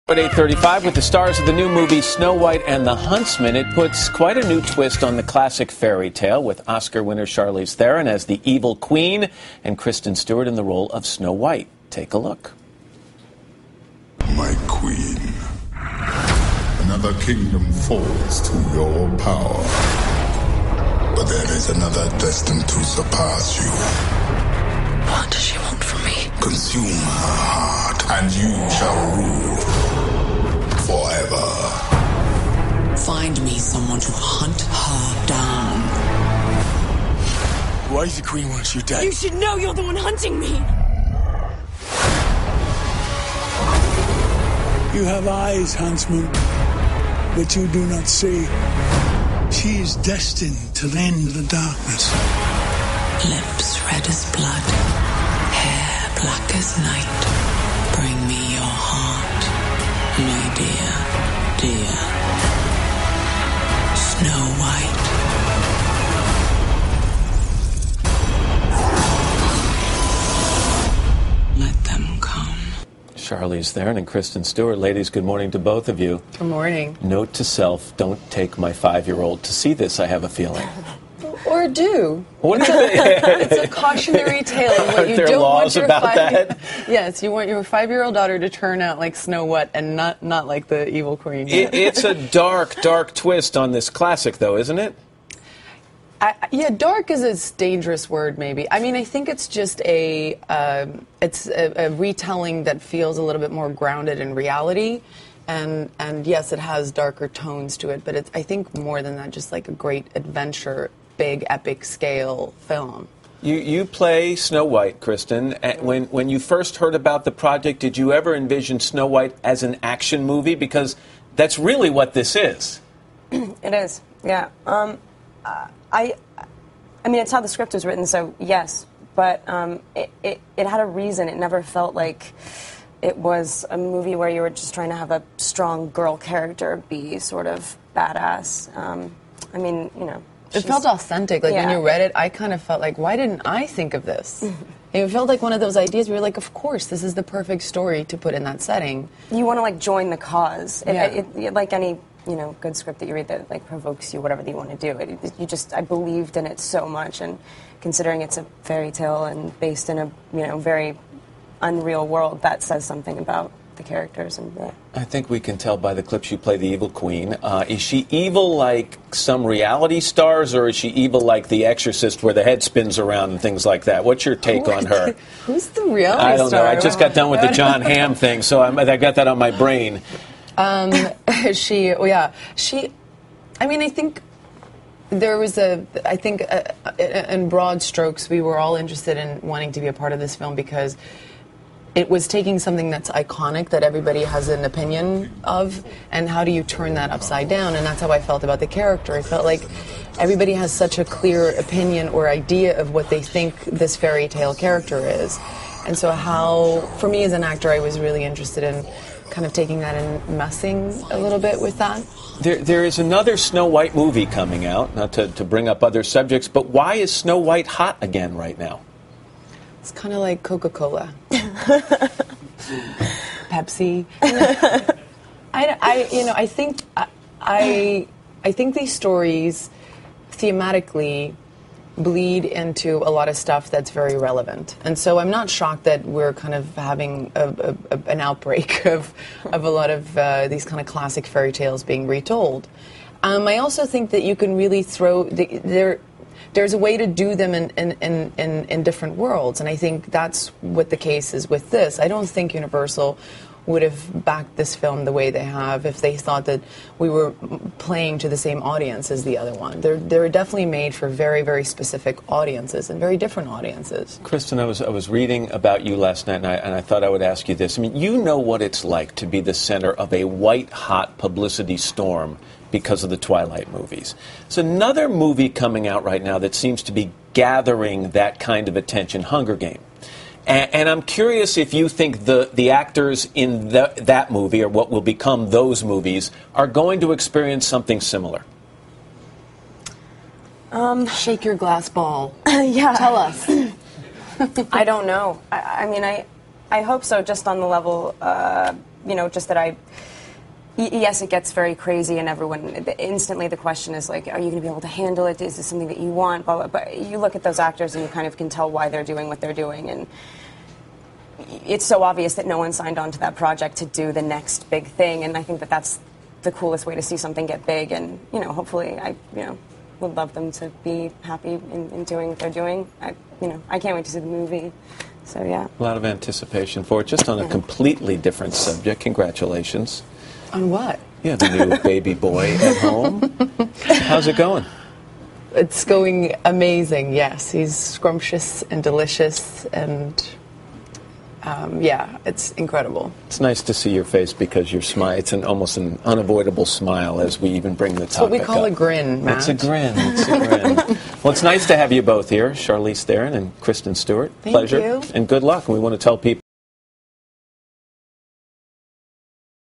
At 8:35, with the stars of the new movie Snow White and the Huntsman, it puts quite a new twist on the classic fairy tale, with Oscar winner Charlize Theron as the evil queen and Kristen Stewart in the role of Snow White. Take a look. My queen, another kingdom falls to your power, but there is another destined to surpass you. What does she want from me? Consume her heart, and you shall rule forever. Find me someone to hunt her down. Why does the queen want you dead? You should know you're the one hunting me. You have eyes, huntsman, but you do not see. She is destined to end the darkness. Lips red as blood, hair black as night. Bring me your heart, my dear, dear Snow White. Let them come. Charlize Theron and Kristen Stewart. Ladies, good morning to both of you. Good morning. Note to self, don't take my 5-year-old to see this, I have a feeling. Or do. What is it? It's a cautionary tale. What you Are there don't laws want your about that? Yes, you want your 5-year-old daughter to turn out like Snow White and not like the evil queen. It's a dark, dark twist on this classic, though, isn't it? Yeah, dark is a dangerous word, maybe. I mean, I think it's just a retelling that feels a little bit more grounded in reality. And yes, it has darker tones to it, but it's, I think, more than that, just like a great adventure, big, epic scale film. You play Snow White, Kristen. When you first heard about the project, did you ever envision Snow White as an action movie? Because that's really what this is. It is, yeah. I mean, it's how the script was written, so yes. But it had a reason. It never felt like it was a movie where you were just trying to have a strong girl character be sort of badass. I mean, you know. It felt authentic. Like, yeah. when you read it, I kind of felt like, why didn't I think of this? It felt like one of those ideas where you're like, of course, this is the perfect story to put in that setting. You want to, like, join the cause. Yeah. It like any, you know, good script that you read that, like, provokes you, whatever you want to do. I believed in it so much, and considering it's a fairy tale and based in a, you know, very unreal world, that says something about the characters. And yeah. I think we can tell by the clips you play the evil queen. Is she evil like some reality stars, or is she evil like The Exorcist, where the head spins around and things like that? What's your take on her? Who's the reality star? I don't know. I just got done with the John Hamm thing, so I got that on my brain. I mean, I think there was in broad strokes, we were all interested in wanting to be a part of this film because it was taking something that's iconic, that everybody has an opinion of, and how do you turn that upside down? And that's how I felt about the character. I felt like everybody has such a clear opinion or idea of what they think this fairy tale character is. And so for me as an actor, I was really interested in kind of taking that and messing a little bit with that. There is another Snow White movie coming out, not to bring up other subjects, but why is Snow White hot again right now? It's kind of like Coca-Cola. Pepsi. I think these stories thematically bleed into a lot of stuff that's very relevant. And so I'm not shocked that we're kind of having an outbreak of a lot of these kind of classic fairy tales being retold. I also think that you can really there's a way to do them in different worlds, and I think that's what the case is with this. I don't think Universal would have backed this film the way they have if they thought that we were playing to the same audience as the other one. They're definitely made for very, very specific audiences and very different audiences. Kristen, I was reading about you last night, and I thought I would ask you this. I mean, you know what it's like to be the center of a white-hot publicity storm because of the Twilight movies. There's another movie coming out right now that seems to be gathering that kind of attention, Hunger Games. And I'm curious if you think the actors in that movie, or what will become those movies, are going to experience something similar. Shake your glass ball. Yeah. Tell us. I don't know. I mean, I hope so, just on the level just that yes, it gets very crazy, and instantly the question is like, are you going to be able to handle it? Is this something that you want? Blah, blah, but you look at those actors and you kind of can tell why they're doing what they're doing, and it's so obvious that no one signed on to that project to do the next big thing, and I think that that's the coolest way to see something get big, and hopefully I would love them to be happy in doing what they're doing. I can't wait to see the movie. So yeah. A lot of anticipation for it. Just on a completely different subject, congratulations. On what? Yeah, the new baby boy at home. How's it going? It's going amazing, yes. He's scrumptious and delicious, and yeah, it's incredible. It's nice to see your face because your smile, it's almost an unavoidable smile as we even bring the topic up. It's what we call a grin, Matt. It's a grin. It's a grin. Well, it's nice to have you both here, Charlize Theron and Kristen Stewart. Thank Pleasure. you. And good luck. And we want to tell people